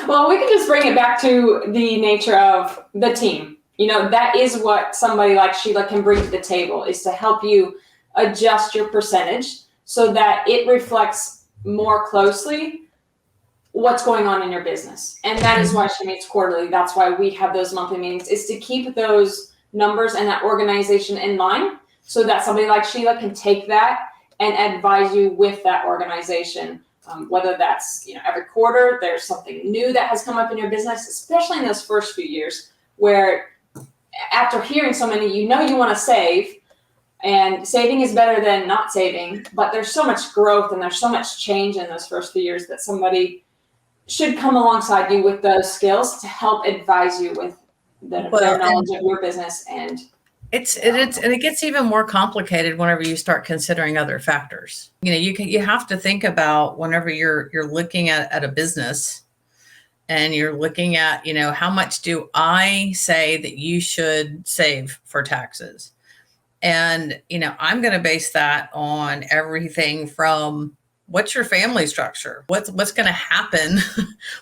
Well, we can just bring it back to the nature of the team. That is what somebody like Sheila can bring to the table, is to help you adjust your percentage so that it reflects more closely what's going on in your business. And that is why she meets quarterly. That's why we have those monthly meetings, is to keep those numbers and that organization in line so that somebody like Sheila can take that and advise you with that organization. Whether that's, every quarter there's something new that has come up in your business, especially in those first few years where after hearing so many, you want to save, and saving is better than not saving, but there's so much growth and there's so much change in those first few years that somebody should come alongside you with those skills to help advise you with their knowledge of your business. And it gets even more complicated whenever you start considering other factors. You have to think about whenever you're looking at a business and you're looking at, how much do I say that you should save for taxes? And, I'm going to base that on everything from what's your family structure? What's going to happen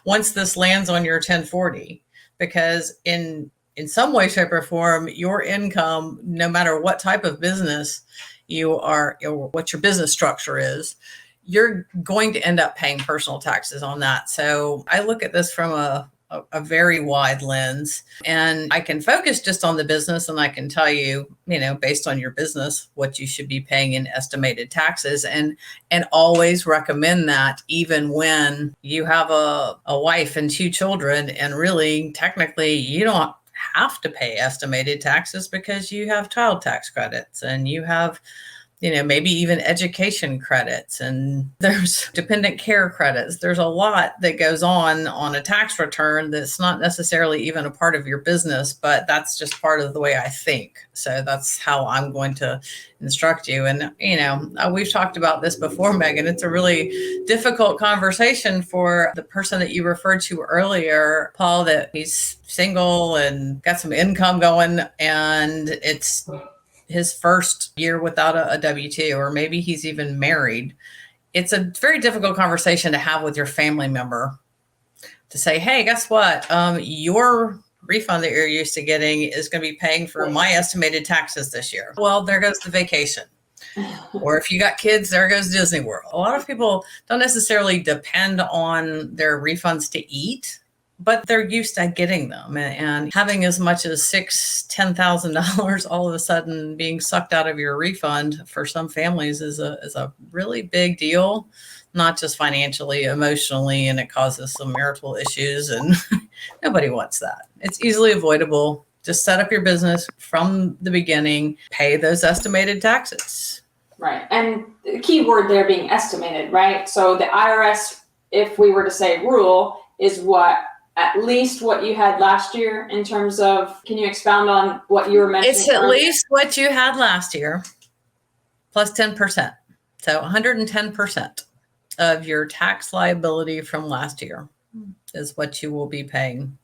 once this lands on your 1040? Because in some way, shape, or form, your income, no matter what type of business you are, or what your business structure is, you're going to end up paying personal taxes on that. So I look at this from a very wide lens, and I can focus just on the business, and I can tell you, based on your business, what you should be paying in estimated taxes, and always recommend that even when you have a wife and 2 children, and really technically you don't have to pay estimated taxes because you have child tax credits and you have maybe even education credits, and there's dependent care credits. There's a lot that goes on a tax return that's not necessarily even a part of your business, but that's just part of the way I think. So that's how I'm going to instruct you. And, we've talked about this before, Megan. It's a really difficult conversation for the person that you referred to earlier, Paul, that he's single and got some income going, and it's his first year without a W-2, or maybe he's even married. It's a very difficult conversation to have with your family member, to say, hey, guess what? Your refund that you're used to getting is going to be paying for my estimated taxes this year. Well, there goes the vacation. Or if you got kids, there goes Disney World. A lot of people don't necessarily depend on their refunds to eat, but they're used to getting them, and having as much as $10,000 all of a sudden being sucked out of your refund for some families is a really big deal, not just financially, emotionally, and it causes some marital issues, and nobody wants that. It's easily avoidable. Just set up your business from the beginning, pay those estimated taxes. Right. And the key word there being estimated, right? So the IRS, if we were to say rule, is at least what you had last year in terms of, can you expound on what you were mentioning? It's at least what you had last year plus 10%. So 110% of your tax liability from last year is what you will be paying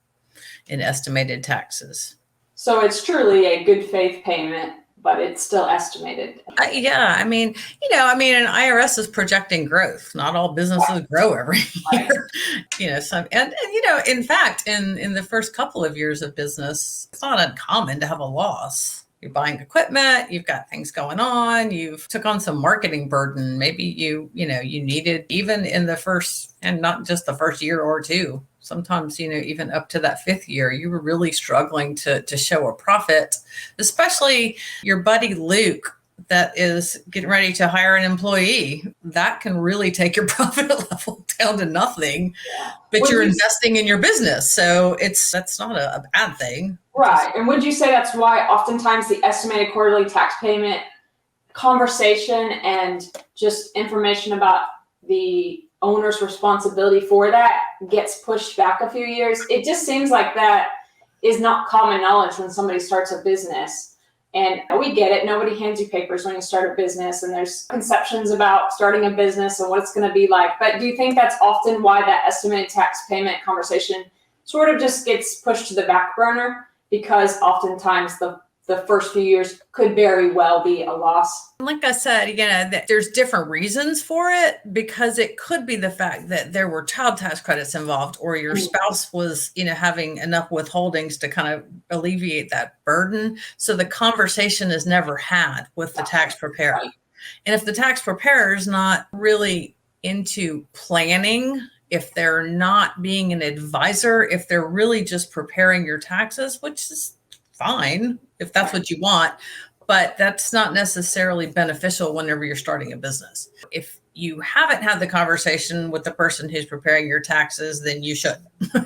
in estimated taxes. So it's truly a good faith payment, but it's still estimated. Yeah. I mean, an IRS is projecting growth. Not all businesses grow every year. In fact, in the first couple of years of business, it's not uncommon to have a loss. You're buying equipment, you've got things going on, you've took on some marketing burden. Maybe you needed, even in the first, and not just the first year or two, sometimes, even up to that 5th year, you were really struggling to show a profit, especially your buddy Luke that is getting ready to hire an employee. That can really take your profit level down to nothing, but you're investing in your business. So that's not a bad thing. Right. And would you say that's why oftentimes the estimated quarterly tax payment conversation and just information about the owner's responsibility for that gets pushed back a few years? It just seems like that is not common knowledge when somebody starts a business. And we get it. Nobody hands you papers when you start a business, and there's conceptions about starting a business and what it's going to be like. But do you think that's often why that estimated tax payment conversation sort of just gets pushed to the back burner? Because oftentimes the the first few years could very well be a loss. Like I said, there's different reasons for it, because it could be the fact that there were child tax credits involved, or your spouse was, having enough withholdings to kind of alleviate that burden. So the conversation is never had with the tax preparer. Right. And if the tax preparer is not really into planning, if they're not being an advisor, if they're really just preparing your taxes, which is fine if that's what you want, but that's not necessarily beneficial whenever you're starting a business. If you haven't had the conversation with the person who's preparing your taxes, then you should.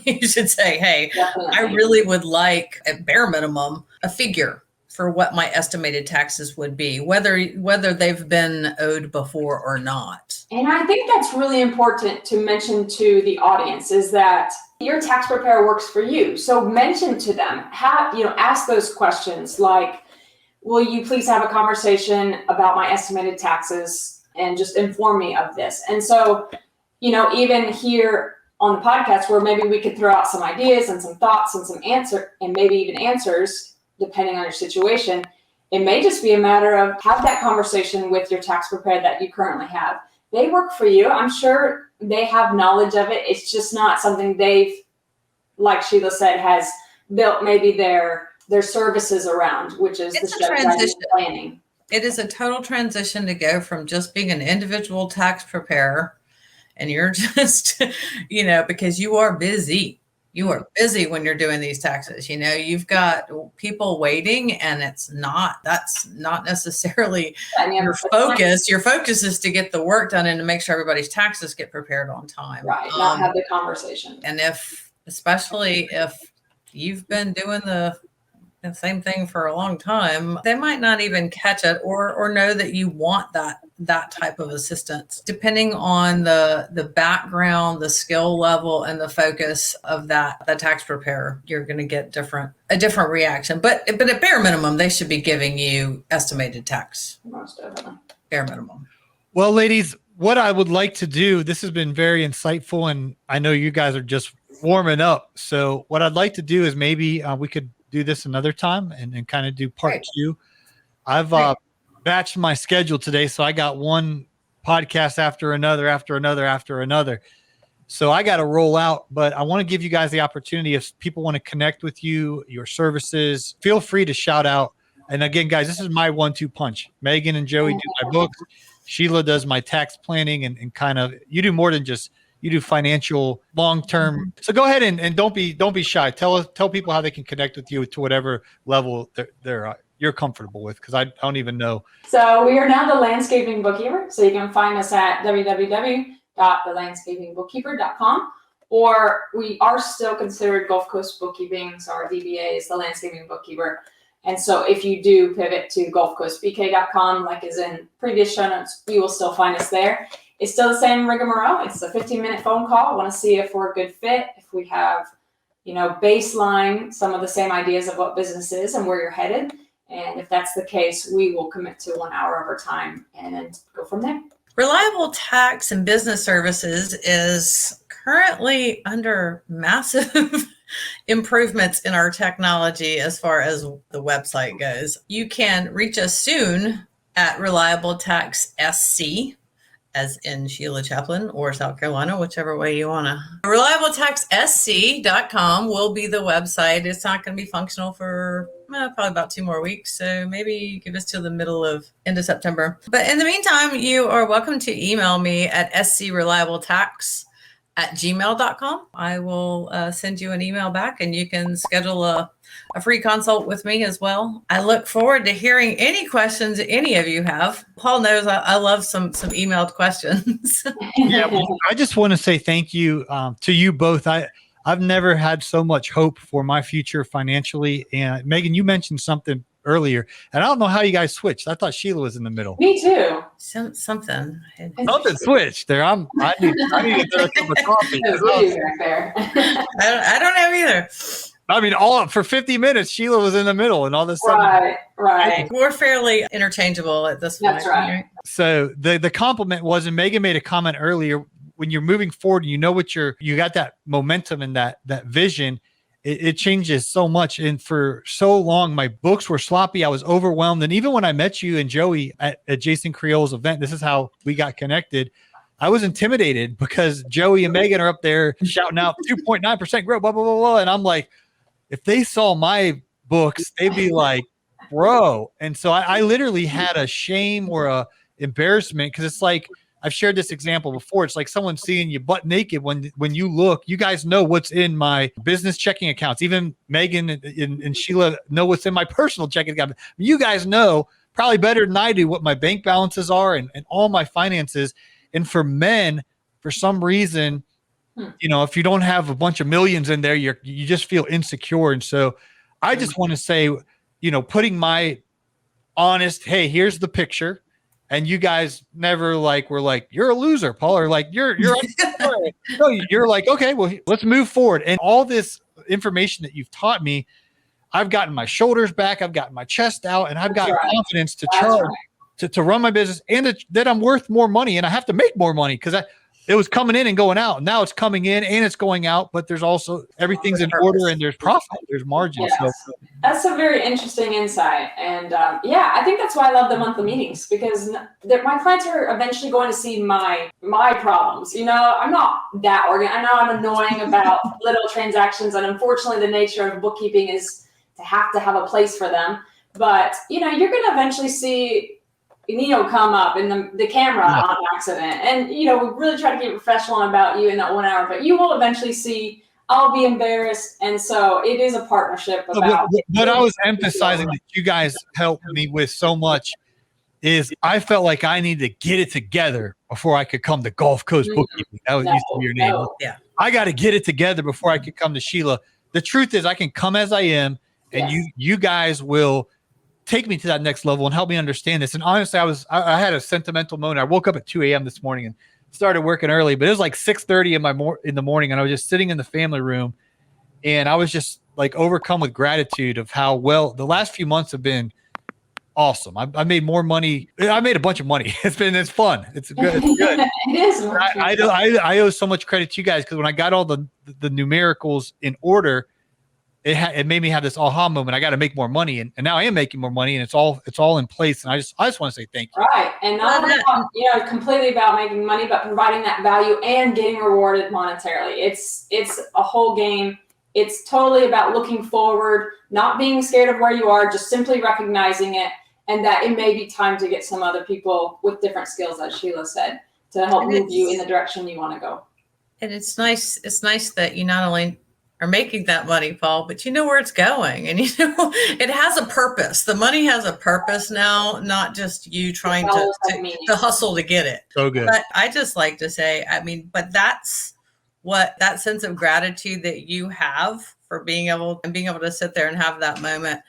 You should say, hey, Definitely. I really would like, at bare minimum, a figure for what my estimated taxes would be, whether they've been owed before or not. And I think that's really important to mention to the audience, is that your tax preparer works for you. So mention to them, ask those questions like, will you please have a conversation about my estimated taxes and just inform me of this? And so, even here on the podcast, where maybe we could throw out some ideas and some thoughts and some maybe even answers, depending on your situation, it may just be a matter of have that conversation with your tax preparer that you currently have. They work for you. I'm sure they have knowledge of it. It's just not something they've, like Sheila said, has built maybe their services around, which is the strategy planning. It is a total transition to go from just being an individual tax preparer, and you're just, because you are busy. You are busy when you're doing these taxes. You've got people waiting, and that's not necessarily your focus. Your focus is to get the work done and to make sure everybody's taxes get prepared on time. Right. Not have the conversation. And especially if you've been doing the same thing for a long time, they might not even catch it or know that you want that type of assistance. Depending on the background, the skill level, and the focus of the tax preparer, you're going to get a different reaction. But at bare minimum, they should be giving you estimated tax. Most definitely. Bare minimum. Well, ladies, what I would like to do, this has been very insightful, and I know you guys are just warming up. So what I'd like to do is maybe we could do this another time and kind of do part two. I've batched my schedule today, so I got one podcast after another. So I got to roll out, but I want to give you guys the opportunity, if people want to connect with you, your services, feel free to shout out. And again, guys, this is my 1-2 punch. Megan and Joey do my books. Sheila does my tax planning, and kind of, you do more than just, you do financial long-term. So go ahead and don't be shy. Tell people how they can connect with you to whatever level you're comfortable with, because I don't even know. So we are now the Landscaping Bookkeeper. So you can find us at www.thelandscapingbookkeeper.com, or we are still considered Gulf Coast Bookkeeping. So our DBA is the Landscaping Bookkeeper. And so if you do pivot to gulfcoastbk.com, like is in previous show notes, you will still find us there. It's still the same rigmarole. It's a 15-minute phone call. I want to see if we're a good fit, if we have, baseline some of the same ideas of what business is and where you're headed. And if that's the case, we will commit to 1 hour of our time and then go from there. Reliable Tax and Business Services is currently under massive improvements in our technology as far as the website goes. You can reach us soon at Reliable Tax SC, as in Sheila, Chaplain, or South Carolina, whichever way you want to. ReliableTaxSC.com will be the website. It's not going to be functional for probably about 2 more weeks. So maybe give us till the end of September. But in the meantime, you are welcome to email me at screliabletax@gmail.com. I will send you an email back, and you can schedule a free consult with me as well. I look forward to hearing any questions any of you have. Paul knows I love some emailed questions. Yeah, well, I just want to say thank you to you both. I've never had so much hope for my future financially. And Megan, you mentioned something earlier, and I don't know how you guys switched. I thought Sheila was in the middle. Me too. Something switched there. I need a cup of coffee. I don't know either. I mean, for 50 minutes, Sheila was in the middle, and all of a sudden, right. We're fairly interchangeable at this point. That's right. So the compliment was, and Megan made a comment earlier, when you're moving forward, you know what you got that momentum and that vision, it changes so much. And for so long, my books were sloppy. I was overwhelmed. And even when I met you and Joey at Jason Creole's event, this is how we got connected. I was intimidated because Joey and Megan are up there shouting out 2.9% growth, blah, blah, blah, blah. And I'm like, if they saw my books, they'd be like, bro. And so I literally had a shame or a embarrassment, because it's like, I've shared this example before. It's like someone seeing you butt naked when you look. You guys know what's in my business checking accounts. Even Megan and Sheila know what's in my personal checking account. You guys know probably better than I do what my bank balances are and all my finances. And for men, for some reason, you know, if you don't have a bunch of millions in there, you just feel insecure. And so I just want to say, you know, putting my honest, hey, here's the picture. And you guys never were like, you're a loser, Paul, or like, you're no, you're like, okay, well, let's move forward. And all this information that you've taught me, I've gotten my shoulders back, I've gotten my chest out, and I've got confidence to charge, to run my business, and that I'm worth more money, and I have to make more money, because it was coming in and going out. Now it's coming in and it's going out, but there's also everything's in order, and there's profit, there's margin. Yes. So that's a very interesting insight. And I think that's why I love the monthly meetings, because my clients are eventually going to see my problems. You know, I'm not that organized. I know I'm annoying about little transactions, and unfortunately the nature of bookkeeping is to have a place for them. But, you know, you're going to eventually see come up in the camera on accident. And, you know, we really try to keep professional about you in that 1 hour, but you will eventually see I'll be embarrassed. And so it is a partnership. About what I was emphasizing that you guys helped me with so much is I felt like I needed to get it together before I could come to Gulf Coast Bookkeeping. That was used to be your name. No. Yeah. I got to get it together before I could come to Sheila. The truth is I can come as I am, and you guys will take me to that next level and help me understand this. And honestly, I had a sentimental moment. I woke up at 2 a.m. this morning and started working early, but it was like 6:30 in the morning, and I was just sitting in the family room, and I was just like overcome with gratitude of how well the last few months have been. Awesome. I made more money. I made a bunch of money. It's fun. It's good. It's good. It is. I owe so much credit to you guys, because when I got all the numericals in order, it made me have this aha moment. I got to make more money, and now I am making more money, and it's all in place. And I just want to say thank you. Right, and not only completely about making money, but providing that value and getting rewarded monetarily. It's a whole game. It's totally about looking forward, not being scared of where you are, just simply recognizing it, and that it may be time to get some other people with different skills, as Sheila said, to help move you in the direction you want to go. And it's nice. It's nice that you not only are making that money, Paul, but you know where it's going, and it has a purpose. The money has a purpose now, not just you trying to hustle to get it. So good. But I just like to say, but that's what that sense of gratitude that you have for being able to sit there and have that moment.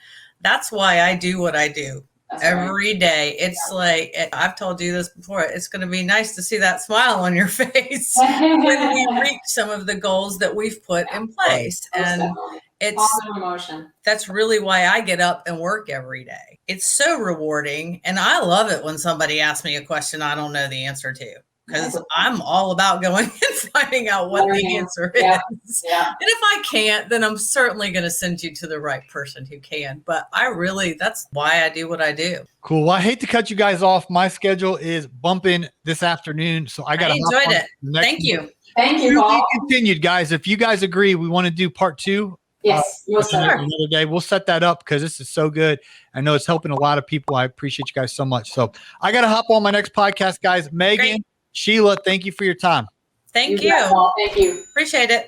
That's why I do what I do. That's every day. It's like, I've told you this before, it's going to be nice to see that smile on your face when we reach some of the goals that we've put in place. And it's awesome emotion. That's really why I get up and work every day. It's so rewarding. And I love it when somebody asks me a question I don't know the answer to, because I'm all about going and finding out what the answer is. Yeah. And if I can't, then I'm certainly going to send you to the right person who can. But that's why I do what I do. Cool. Well, I hate to cut you guys off. My schedule is bumping this afternoon, so I enjoyed it. Thank you. Thank you, Paul. Continued, guys. If you guys agree, we want to do part 2. Yes, another day. We'll set that up, because this is so good. I know it's helping a lot of people. I appreciate you guys so much. So I got to hop on my next podcast, guys. Megan, Sheila, thank you for your time. Thank you. Thank you. Appreciate it.